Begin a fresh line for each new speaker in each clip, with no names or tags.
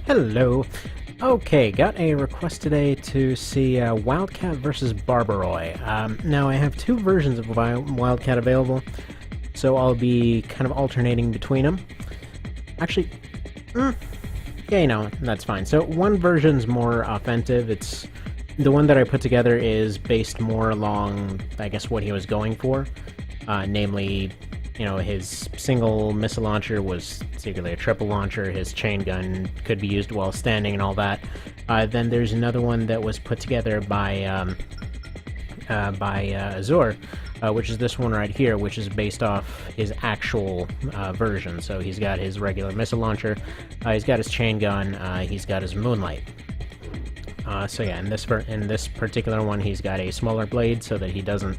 Hello. Okay, got a request today to see Wildcat versus Barbaroi. Now I have two versions of Wildcat available, so I'll be kind of alternating between them. Actually, yeah, that's fine. So one version's more offensive. It's the one that I put together is based more along, I guess, what he was going for, namely, his single missile launcher was secretly a triple launcher, his chain gun could be used while standing and all that. Then there's another one that was put together by Azur, which is this one right here, which is based off his actual version. So he's got his regular missile launcher, he's got his chain gun, he's got his moonlight. So yeah, in this particular one, he's got a smaller blade so that he doesn't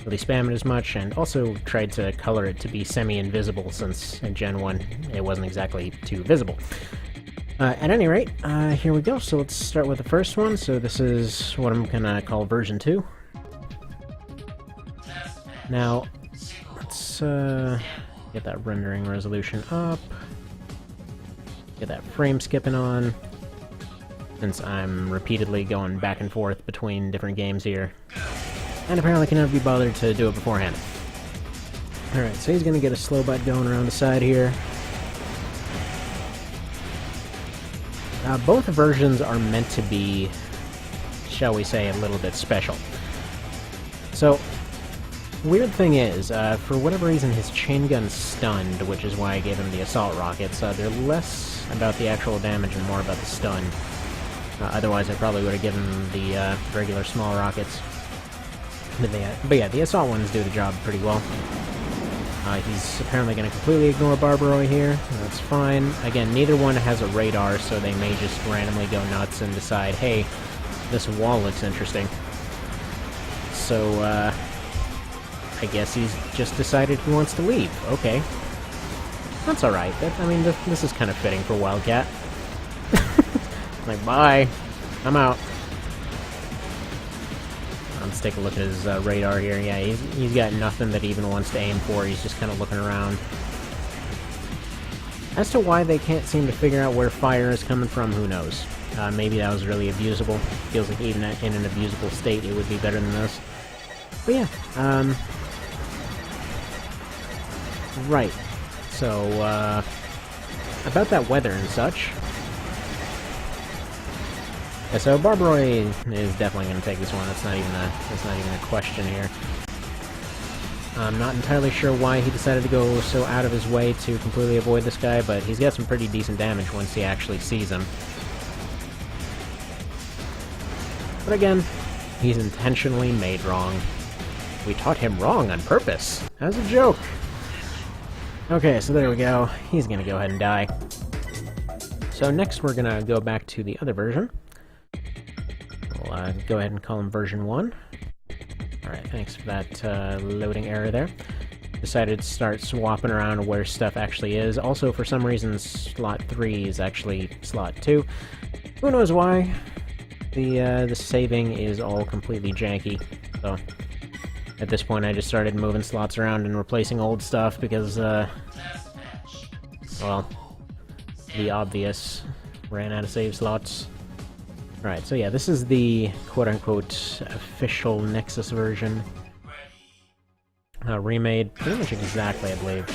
really spam it as much, and also tried to color it to be semi-invisible, since in Gen 1 it wasn't exactly too visible. At any rate, here we go. So let's start with the first one. So this is what I'm gonna call version 2. Now, let's get that rendering resolution up, get that frame skipping on, since I'm repeatedly going back and forth between different games here. And apparently can never be bothered to do it beforehand. Alright, so he's gonna get a slow butt going around the side here. Both versions are meant to be, shall we say, a little bit special. So, weird thing is, for whatever reason his chain gun's stunned, which is why I gave him the assault rockets. They're less about the actual damage and more about the stun. Otherwise I probably would have given him the regular small rockets. But yeah, the assault ones do the job pretty well. He's apparently going to completely ignore Barbaroi here. That's fine. Again, neither one has a radar, so they may just randomly go nuts and decide, hey, this wall looks interesting. So, I guess he's just decided he wants to leave. Okay. That's alright. This is kind of fitting for Wildcat. Like, bye. I'm out. Let's take a look at his radar here. Yeah, he's got nothing that he even wants to aim for. He's just kind of looking around. As to why they can't seem to figure out where fire is coming from, who knows? Maybe that was really abusable. Feels like even in an abusable state, it would be better than this. But yeah, right. So, about that weather and such. Yeah, so Barbaroi is definitely going to take this one. That's not even a question here. I'm not entirely sure why he decided to go so out of his way to completely avoid this guy, but he's got some pretty decent damage once he actually sees him. But again, he's intentionally made wrong. We taught him wrong on purpose, as a joke. Okay, so there we go. He's going to go ahead and die. So next we're going to go back to the other version. We'll go ahead and call him version 1. Alright, thanks for that loading error there. Decided to start swapping around where stuff actually is. Also, for some reason, slot 3 is actually slot 2. Who knows why? The saving is all completely janky. So, at this point I just started moving slots around and replacing old stuff because, well, the obvious. Ran out of save slots. Right, so yeah, this is the quote-unquote official Nexus version. Remade pretty much exactly, I believe.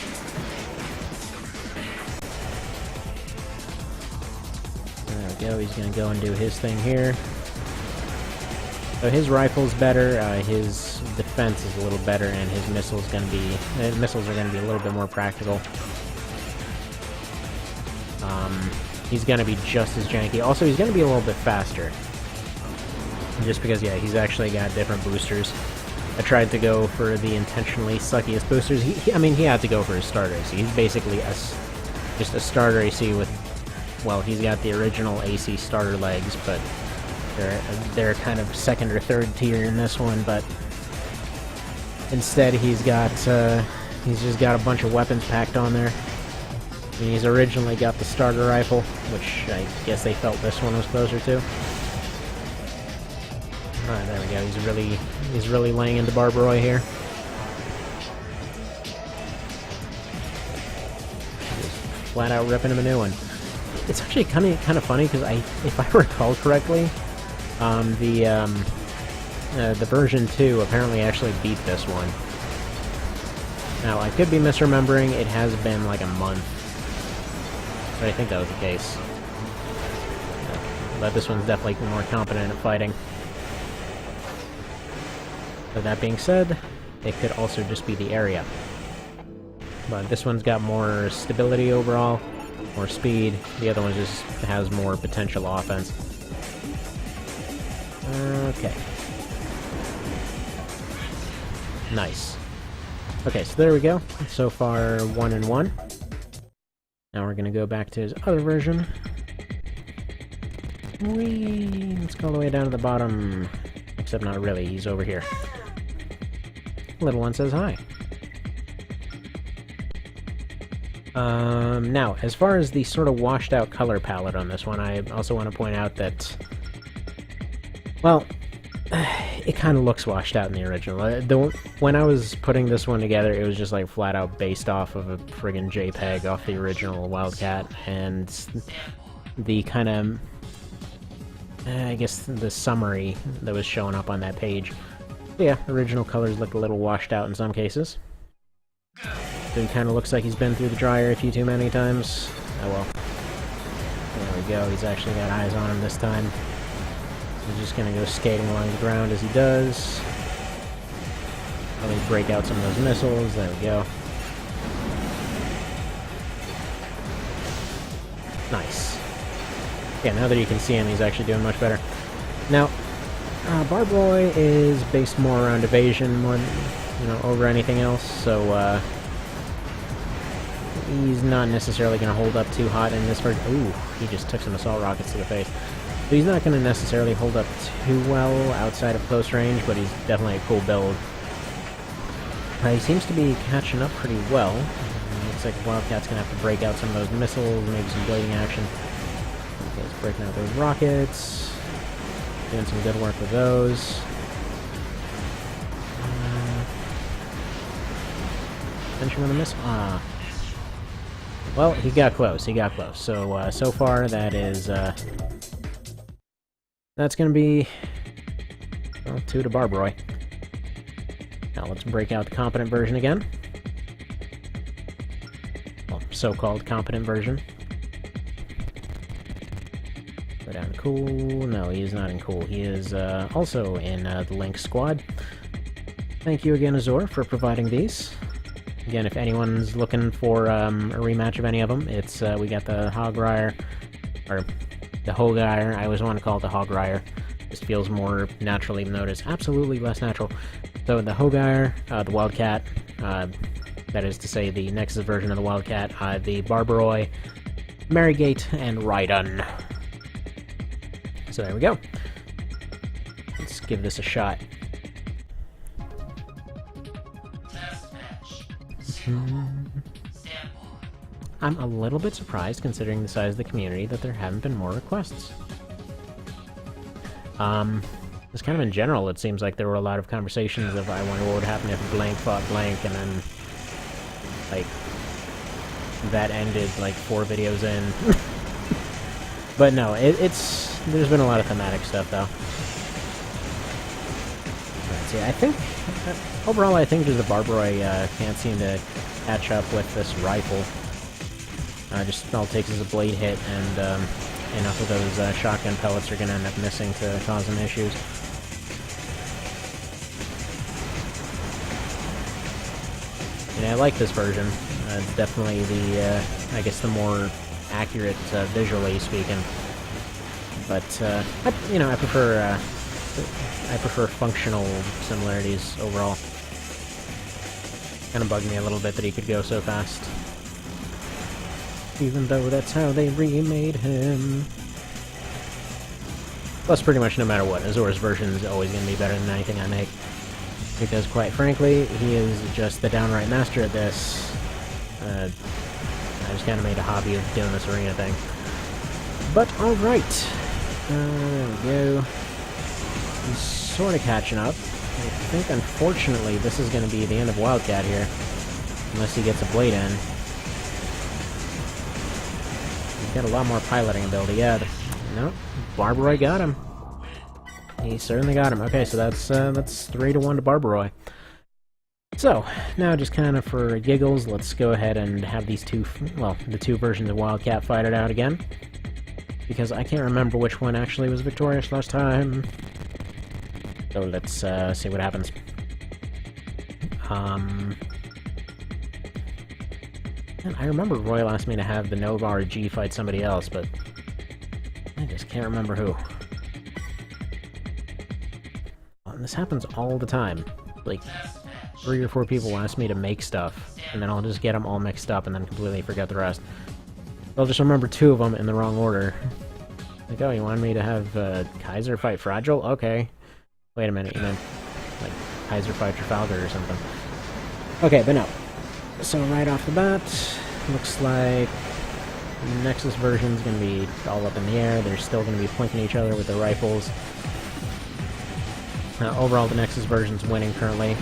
There we go, he's gonna go and do his thing here. So his rifle's better, his defense is a little better, and his missiles are gonna be a little bit more practical. He's gonna be just as janky. Also, he's gonna be a little bit faster. Just because, yeah, he's actually got different boosters. I tried to go for the intentionally suckiest boosters. He had to go for his starter AC. He's basically just a starter AC with, well, he's got the original AC starter legs, but they're kind of second or third tier in this one, but instead he's just got a bunch of weapons packed on there. He's originally got the starter rifle, which I guess they felt this one was closer to. Alright, there we go. He's really laying into Barbaroi here. Just flat out ripping him a new one. It's actually kind of funny, because if I recall correctly, the version 2 apparently actually beat this one. Now, I could be misremembering, it has been like a month, but I think that was the case. But this one's definitely more competent at fighting. But that being said, it could also just be the area. But this one's got more stability overall, more speed. The other one just has more potential offense. Okay. Nice. Okay, so there we go. So far, 1-1. Now we're gonna go back to his other version. Whee! Let's go all the way down to the bottom. Except not really, he's over here. Little one says hi. Now, as far as the sort of washed out color palette on this one, I also want to point out that, well, it kind of looks washed out in the original. When I was putting this one together, it was just like flat out based off of a friggin' JPEG off the original Wildcat, and the kind of, I guess, the summary that was showing up on that page. But yeah, original colors look a little washed out in some cases. So he kind of looks like he's been through the dryer a few too many times. Oh well. There we go, he's actually got eyes on him this time. He's just gonna go skating along the ground as he does. Probably break out some of those missiles. There we go. Nice. Yeah, now that you can see him, he's actually doing much better. Now, Barbaroi is based more around evasion, more, over anything else, so, he's not necessarily going to hold up too hot in this version. Ooh, he just took some assault rockets to the face. So he's not going to necessarily hold up too well outside of close range, but he's definitely a cool build. He seems to be catching up pretty well. Looks like Wildcat's going to have to break out some of those missiles, maybe some blading action. Okay, he's breaking out those rockets. Doing some good work with those. Finish him with a missile. Ah. Well, he got close. He got close. So, so far, that is, that's gonna be, well, 2 to Barbaroi. Now, let's break out the competent version again. Well, so-called competent version. Go down to cool. No, he is not in cool. He is, also in, the Link squad. Thank you again, Azor, for providing these. Again, if anyone's looking for a rematch of any of them, it's we got the Hogrider, or the Hogire. I always want to call it the Hogrider. This feels more natural, even though it is absolutely less natural. So the Hogire, the Wildcat, that is to say the Nexus version of the Wildcat, the Barbaroi, Marigate, and Rhydon. So there we go. Let's give this a shot. I'm a little bit surprised, considering the size of the community, that there haven't been more requests. Just kind of in general, it seems like there were a lot of conversations of, I wonder what would happen if blank fought blank, and then, like, that ended, like, 4 videos in. But no, there's been a lot of thematic stuff, though. Let's see, I think, overall, I think just the Barbaroi can't seem to catch up with this rifle. Just all it takes is a blade hit, and enough of those shotgun pellets are going to end up missing to cause them issues. Yeah, I like this version. It's definitely the, I guess, the more accurate visually speaking. But I prefer functional similarities overall. Kind of bugged me a little bit that he could go so fast. Even though that's how they remade him. Plus, pretty much no matter what, Azor's version is always going to be better than anything I make. Because, quite frankly, he is just the downright master at this. I just kind of made a hobby of doing this arena thing. But, alright. There we go. He's sort of catching up. I think, unfortunately, this is going to be the end of Wildcat here. Unless he gets a blade in. He's got a lot more piloting ability. Yeah, no, Barbaroi got him. He certainly got him. Okay, so that's 3-1 to Barbaroi. So, now just kind of for giggles, let's go ahead and have these two, well, the two versions of Wildcat fight it out again. Because I can't remember which one actually was victorious last time. So let's see what happens. And I remember Royal asked me to have the Nova RG fight somebody else, but I just can't remember who. And this happens all the time. Like, 3 or 4 people ask me to make stuff, and then I'll just get them all mixed up and then completely forget the rest. I'll just remember 2 of them in the wrong order. Like, oh, you wanted me to have Kaiser fight Fragile? Okay. Wait a minute, you meant, like, Kaiser fight Trafalgar or something. Okay, but no. So right off the bat, looks like Nexus version's gonna be all up in the air. They're still gonna be pointing each other with their rifles. Overall, the Nexus version's winning currently.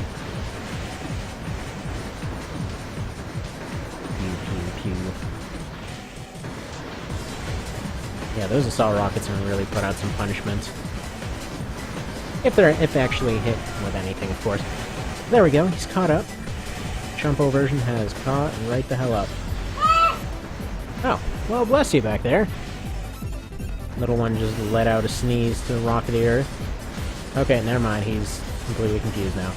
Pew, pew, pew. Yeah, those assault rockets are gonna really put out some punishment. If they actually hit with anything, of course. There we go, he's caught up. Chumpo version has caught right the hell up. Oh, well, bless you back there. Little one just let out a sneeze to rock the earth. Okay, never mind, he's completely confused now.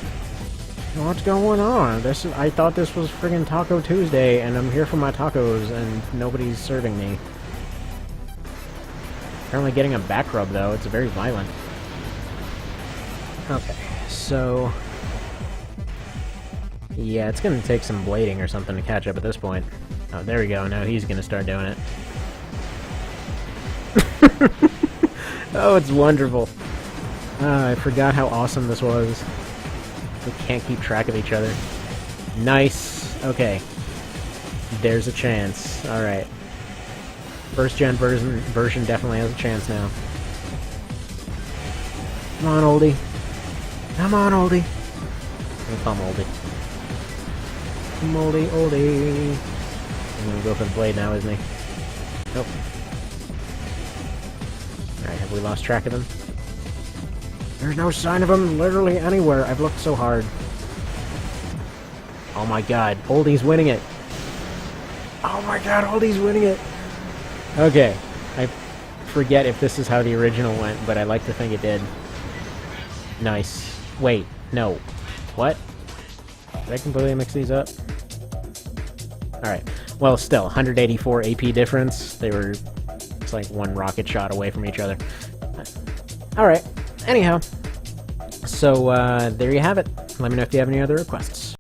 What's going on? I thought this was friggin' Taco Tuesday, and I'm here for my tacos, and nobody's serving me. Apparently getting a back rub, though. It's very violent. Okay, so... yeah, it's gonna take some blading or something to catch up at this point. Oh, there we go. Now he's gonna start doing it. Oh, it's wonderful. I forgot how awesome this was. We can't keep track of each other. Nice. Okay. There's a chance. Alright. First gen version definitely has a chance now. Come on, oldie. Come on, oldie. Come oldie. Come oldie, oldie. He's gonna go for the blade now, isn't he? Nope. Alright, have we lost track of him? There's no sign of him literally anywhere. I've looked so hard. Oh my god, Oldie's winning it. Oh my god, Oldie's winning it. Okay, I forget if this is how the original went, but I like to think it did. Nice. Wait, no. What? Did I completely mix these up? Alright, well still, 184 AP difference. They were, it's like 1 rocket shot away from each other. Alright. Anyhow, so there you have it. Let me know if you have any other requests.